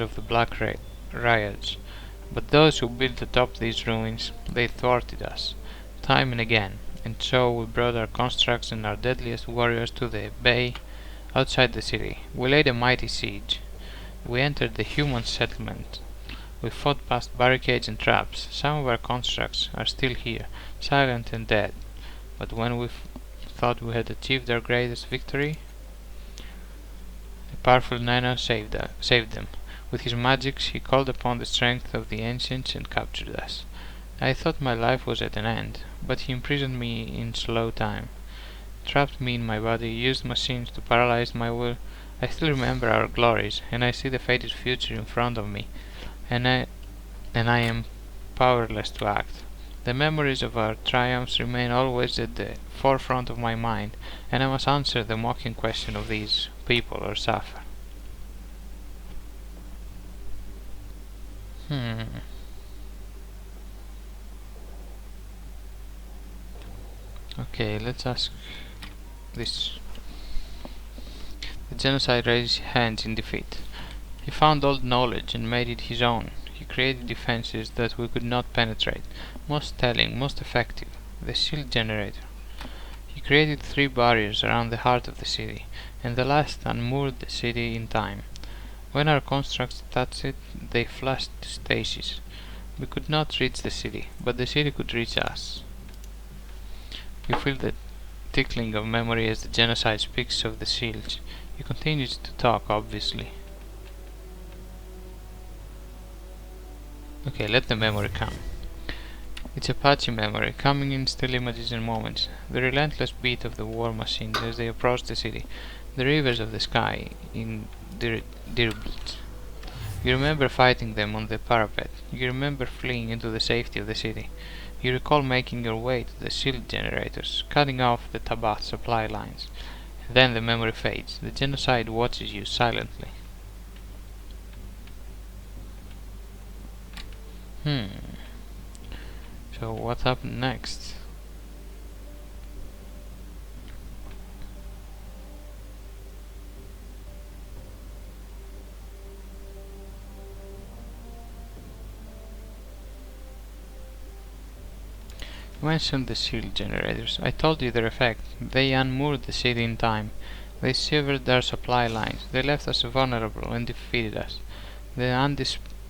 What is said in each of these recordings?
of the Riots. But those who built atop these ruins, they thwarted us, time and again, and so we brought our constructs and our deadliest warriors to the bay outside the city. We laid a mighty siege. We entered the human settlement. We fought past barricades and traps. Some of our constructs are still here, silent and dead. But when we thought we had achieved our greatest victory, a powerful Nano saved them. With his magics he called upon the strength of the ancients and captured us. I thought my life was at an end, but he imprisoned me in slow time, trapped me in my body, used machines to paralyze my will. I still remember our glories, and I see the fated future in front of me, and I am powerless to act. The memories of our triumphs remain always at the forefront of my mind, and I must answer the mocking question of these people or suffer. Okay, let's ask this. The genocide raised his hands in defeat. He found old knowledge and made it his own. He created defenses that we could not penetrate. Most telling, most effective, the shield generator. He created 3 barriers around the heart of the city, and the last unmoored the city in time. When our constructs touched it, they flashed to stasis. We could not reach the city, but the city could reach us. You feel the tickling of memory as the genocide speaks of the shields. He continues to talk, obviously. Okay, let the memory come. It's a patchy memory, coming in still images and moments. The relentless beat of the war machines as they approach the city. The rivers of the sky in Dirblitz. You remember fighting them on the parapet. You remember fleeing into the safety of the city. You recall making your way to the shield generators, cutting off the Tabath supply lines. Then the memory fades. The genocide watches you silently. So what happened next? You mentioned the shield generators. I told you their effect. They unmoored the city in time. They severed our supply lines. They left us vulnerable and defeated us. The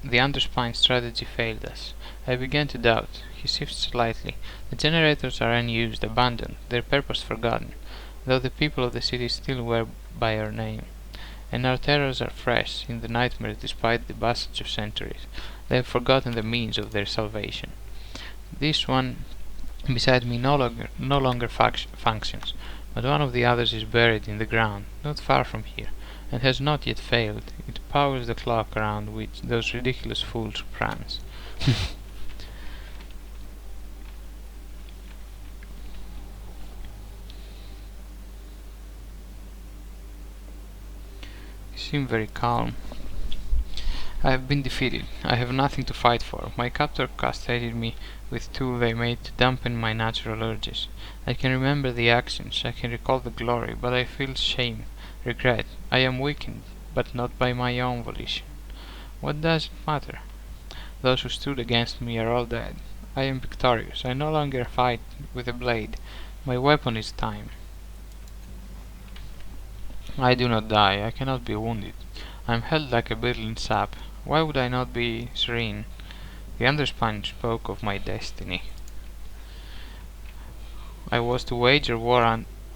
underspine strategy failed us. I began to doubt. He shifts slightly. The generators are unused, abandoned, their purpose forgotten, though the people of the city still wear by our name. And our terrors are fresh in the nightmares despite the passage of centuries. They have forgotten the means of their salvation. This one beside me no longer functions, but one of the others is buried in the ground, not far from here, and has not yet failed. It powers the clock around which those ridiculous fools prance. You seem very calm. I have been defeated. I have nothing to fight for. My captor castrated me with tools they made to dampen my natural urges. I can remember the actions, I can recall the glory, but I feel shame, regret. I am weakened, but not by my own volition. What does it matter? Those who stood against me are all dead. I am victorious. I no longer fight with a blade. My weapon is time. I do not die. I cannot be wounded. I am held like a beetle in sap. Why would I not be serene? The underspine spoke of my destiny. I was to wage a war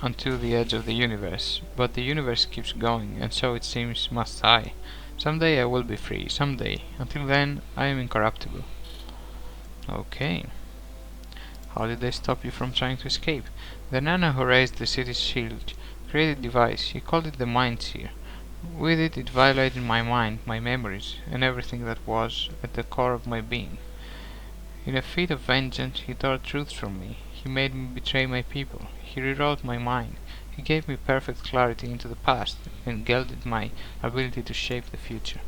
unto the edge of the universe, but the universe keeps going, and so it seems must I. Someday I will be free, someday. Until then, I am incorruptible. Okay. How did they stop you from trying to escape? The Nana who raised the city's shield created a device. He called it the Mind Seer. With it, it violated my mind, my memories, and everything that was at the core of my being. In a fit of vengeance, he tore truth from me. He made me betray my people. He rewrote my mind. He gave me perfect clarity into the past, and gelded my ability to shape the future.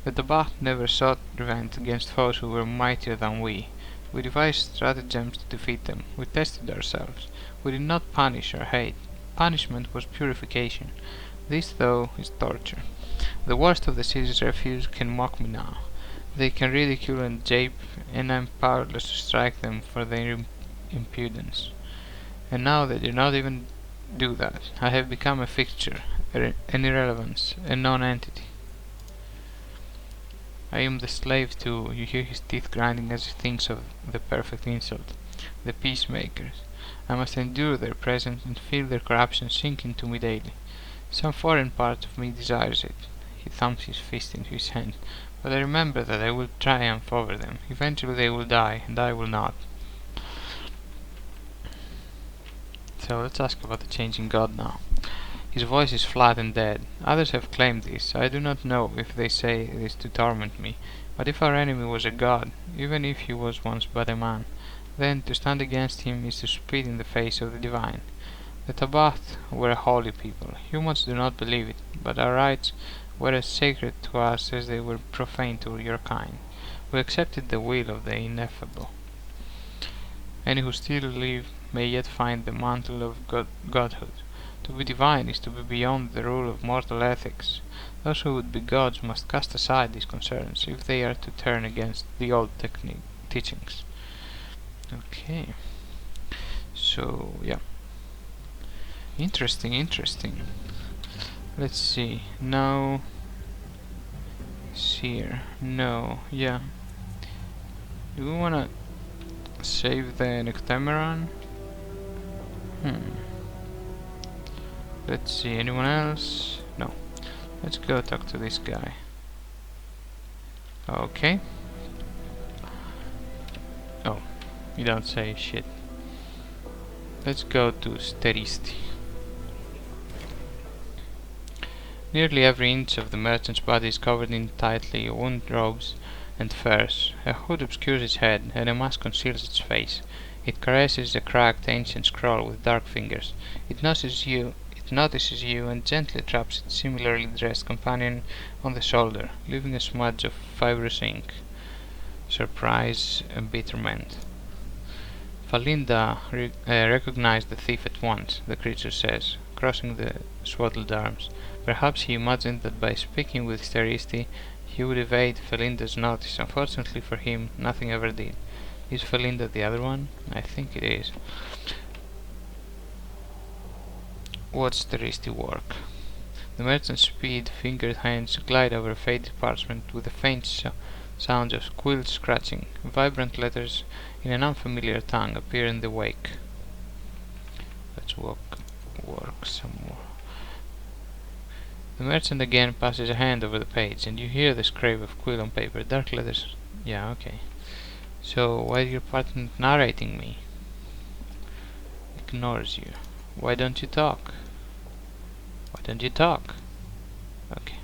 But the Bach never sought revenge against foes who were mightier than we. We devised stratagems to defeat them. We tested ourselves. We did not punish or hate. Punishment was purification. This, though, is torture. The worst of the city's refuse can mock me now. They can ridicule and jape, and I am powerless to strike them for their impudence. And now they do not even do that. I have become a fixture, an irrelevance, a non-entity. I am the slave too. You hear his teeth grinding as he thinks of the perfect insult. The peacemakers. I must endure their presence and feel their corruption sink into me daily. Some foreign part of me desires it. He thumps his fist into his hand. But I remember that I will triumph over them. Eventually they will die, and I will not. So let's ask about the changing god now. His voice is flat and dead. Others have claimed this. I do not know if they say this to torment me. But if our enemy was a god, even if he was once but a man, then to stand against him is to spit in the face of the divine. The Tabath were a holy people. Humans do not believe it, but our rites were as sacred to us as they were profane to your kind. We accepted the will of the ineffable. Any who still live may yet find the mantle of godhood. To be divine is to be beyond the rule of mortal ethics. Those who would be gods must cast aside these concerns if they are to turn against the old teachings. Okay. So, yeah. Interesting. Let's see. No. Seer. No. Yeah. Do we wanna save the Nectameron? Let's see. Anyone else? No. Let's go talk to this guy. Okay. Oh, you don't say shit. Let's go to Steristi. Nearly every inch of the merchant's body is covered in tightly wound robes and furs. A hood obscures its head, and a mask conceals its face. It caresses a cracked ancient scroll with dark fingers. It notices you and gently taps its similarly dressed companion on the shoulder, leaving a smudge of fibrous ink. Surprise, embitterment. Falinda recognized the thief at once, the creature says, crossing the swaddled arms. Perhaps he imagined that by speaking with Steristi he would evade Falinda's notice. Unfortunately for him, nothing ever did. Is Falinda the other one? I think it is. Watch Steristi work. The merchant's speed-fingered hands glide over faded parchment with a faint sound of quill scratching. Vibrant letters in an unfamiliar tongue appear in the wake. Let's work some more. The merchant again passes a hand over the page, and you hear the scrape of quill on paper. Dark letters. Yeah, okay. So, why is your partner narrating me? Ignores you. Why don't you talk? Why don't you talk? Okay.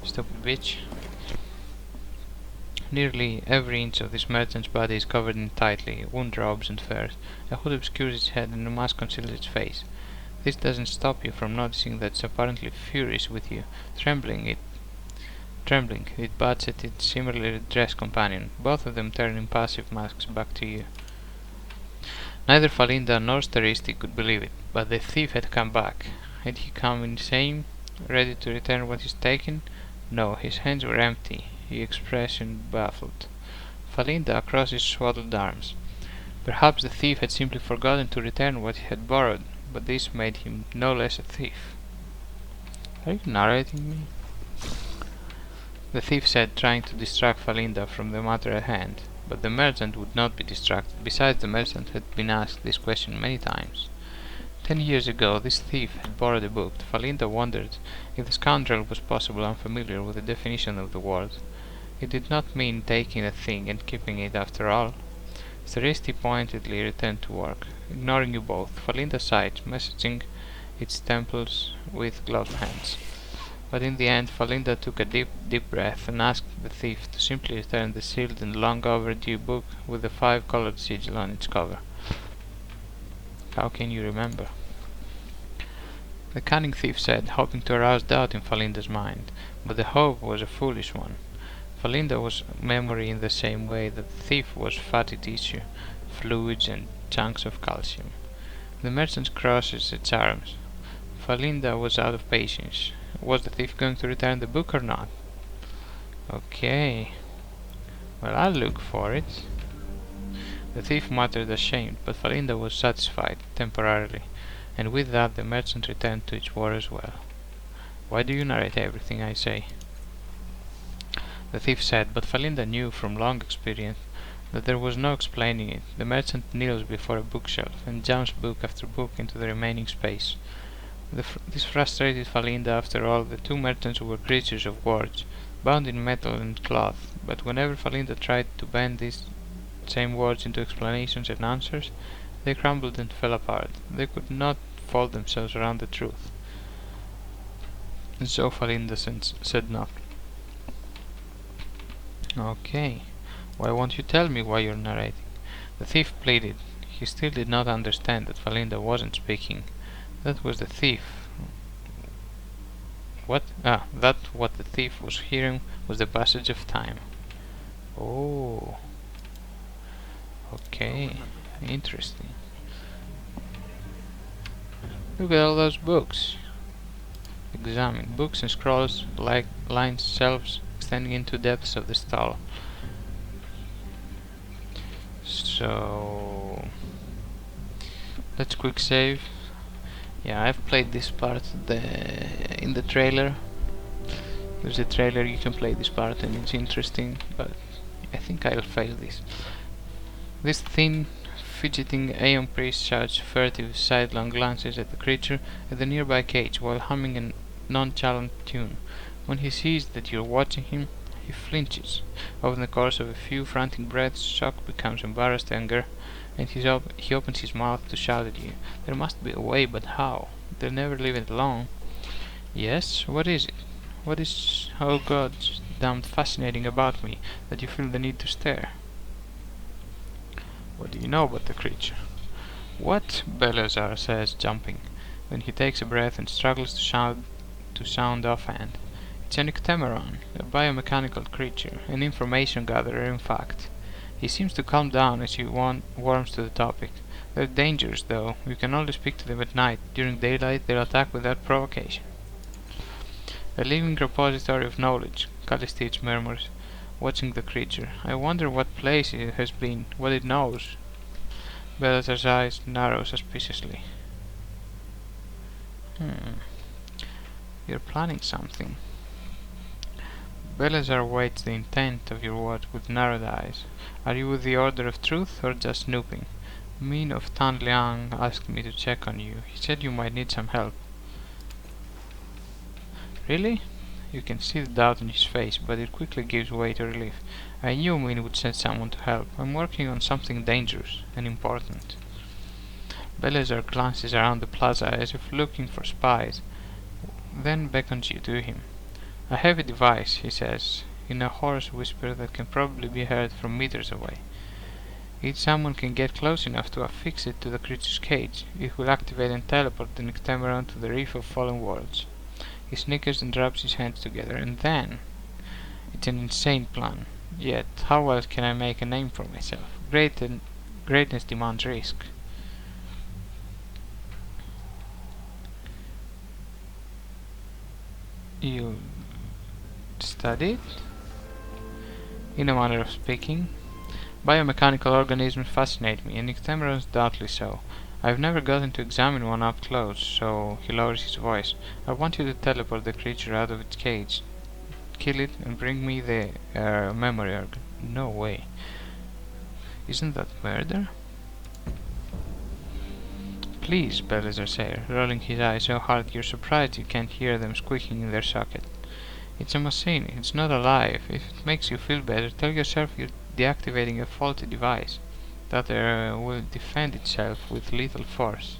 Stupid bitch. Nearly every inch of this merchant's body is covered in tightly wound robes and furs. A hood obscures its head and a mask conceals its face. This doesn't stop you from noticing that it's apparently furious with you. Trembling, it bats at its similarly dressed companion. Both of them turn impassive masks back to you. Neither Falinda nor Steristi could believe it, but the thief had come back. Had he come insane, ready to return what is taken? No, his hands were empty, his expression baffled. Falinda across his swaddled arms. Perhaps the thief had simply forgotten to return what he had borrowed, but this made him no less a thief. Are you narrating me? The thief said, trying to distract Falinda from the matter at hand. But the merchant would not be distracted. Besides, the merchant had been asked this question many times. 10 years ago, this thief had borrowed a book. Falinda wondered if the scoundrel was possibly unfamiliar with the definition of the word. It did not mean taking a thing and keeping it after all. Steristi pointedly returned to work, ignoring you both. Falinda sighed, messaging its temples with gloved hands. But in the end, Falinda took a deep breath and asked the thief to simply return the sealed and long overdue book with the 5-colored sigil on its cover. How can you remember? The cunning thief said, hoping to arouse doubt in Falinda's mind, but the hope was a foolish one. Falinda was memory in the same way that the thief was fatty tissue, fluids and chunks of calcium. The merchant crosses its arms. Falinda was out of patience. Was the thief going to return the book or not? Okay. Well, I'll look for it. The thief muttered ashamed, but Falinda was satisfied, temporarily, and with that the merchant returned to its war as well. Why do you narrate everything I say? The thief said, but Falinda knew from long experience that there was no explaining it. The merchant kneels before a bookshelf and jams book after book into the remaining space. This frustrated Falinda. After all, the two merchants were creatures of words, bound in metal and cloth, but whenever Falinda tried to bend these same words into explanations and answers, they crumbled and fell apart. They could not fold themselves around the truth. And so Falinda said no. Okay, why won't you tell me why you're narrating? The thief pleaded. He still did not understand that Falinda wasn't speaking. That was the thief. What? That what the thief was hearing was the passage of time. Oh. Okay, interesting. Look at all those books. Examine. Books and scrolls like lined shelves extending into depths of the stall. So let's quick save. Yeah, I've played this part in the trailer. There's a trailer, you can play this part and it's interesting, but I think I'll fail this. This thin, fidgeting Aeon priest shouts furtive, sidelong glances at the creature at the nearby cage while humming a nonchalant tune. When he sees that you're watching him, he flinches. Over the course of a few frantic breaths, shock becomes embarrassed anger, and he opens his mouth to shout at you. There must be a way, but how? They'll never leave it alone. Yes? What is it? What is, oh god, damned fascinating about me, that you feel the need to stare? What do you know about the creature? What? Belazar says, jumping. Then he takes a breath and struggles to sound offhand. It's an ictemeron, a biomechanical creature, an information gatherer in fact. He seems to calm down as he warms to the topic. They're dangerous though, you can only speak to them at night. During daylight they'll attack without provocation. A living repository of knowledge, Callistich murmurs, watching the creature. I wonder what place it has been, what it knows. Belazar's eyes narrow suspiciously. You're planning something. Belazar weighs the intent of your words with narrowed eyes. Are you with the Order of Truth or just snooping? Min of Tan Liang asked me to check on you. He said you might need some help. Really? You can see the doubt in his face, but it quickly gives way to relief. I knew Min would send someone to help. I'm working on something dangerous and important. Belazar glances around the plaza as if looking for spies, then beckons you to him. A heavy device, he says, in a hoarse whisper that can probably be heard from meters away. If someone can get close enough to affix it to the creature's cage, it will activate and teleport the ictemeron to the reef of fallen worlds. He snickers and rubs his hands together, and then... It's an insane plan. Yet, how else can I make a name for myself? Greatness demands risk. You studied? In a manner of speaking. Biomechanical organisms fascinate me, and ictemerons doubtly so. I've never gotten to examine one up close, so he lowers his voice. I want you to teleport the creature out of its cage, kill it, and bring me the memory organ. No way. Isn't that murder? Please, Belazar said, rolling his eyes so hard you're surprised you can't hear them squeaking in their socket. It's a machine, it's not alive. If it makes you feel better, tell yourself you're deactivating a faulty device that will defend itself with lethal force.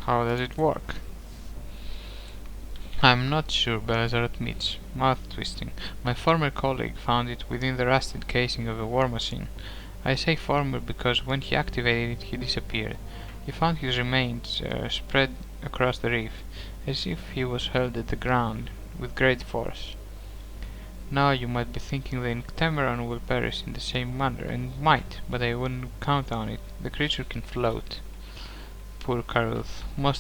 How does it work? I'm not sure, Belazar admits, mouth twisting. My former colleague found it within the rusted casing of a war machine. I say former because when he activated it he disappeared. He found his remains spread across the reef, as if he was held at the ground with great force. Now you might be thinking the Inctemeron will perish in the same manner, and it might, but I wouldn't count on it. The creature can float. Poor Caruth. Most